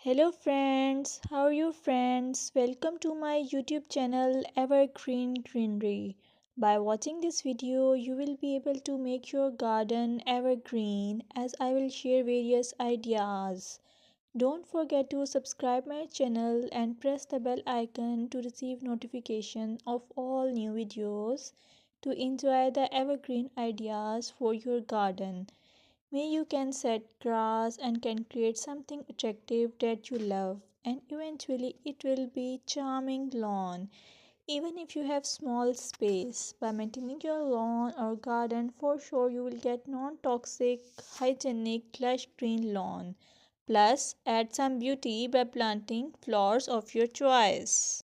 Hello friends, how are you friends? Welcome to my YouTube channel Evergreen Greenery. By watching this video, you will be able to make your garden evergreen as I will share various ideas. Don't forget to subscribe my channel and press the bell icon to receive notification of all new videos to enjoy the evergreen ideas for your garden. May you can set grass and can create something attractive that you love and eventually it will be charming lawn. Even if you have small space, by maintaining your lawn or garden for sure you will get non-toxic, hygienic, lush green lawn. Plus add some beauty by planting flowers of your choice.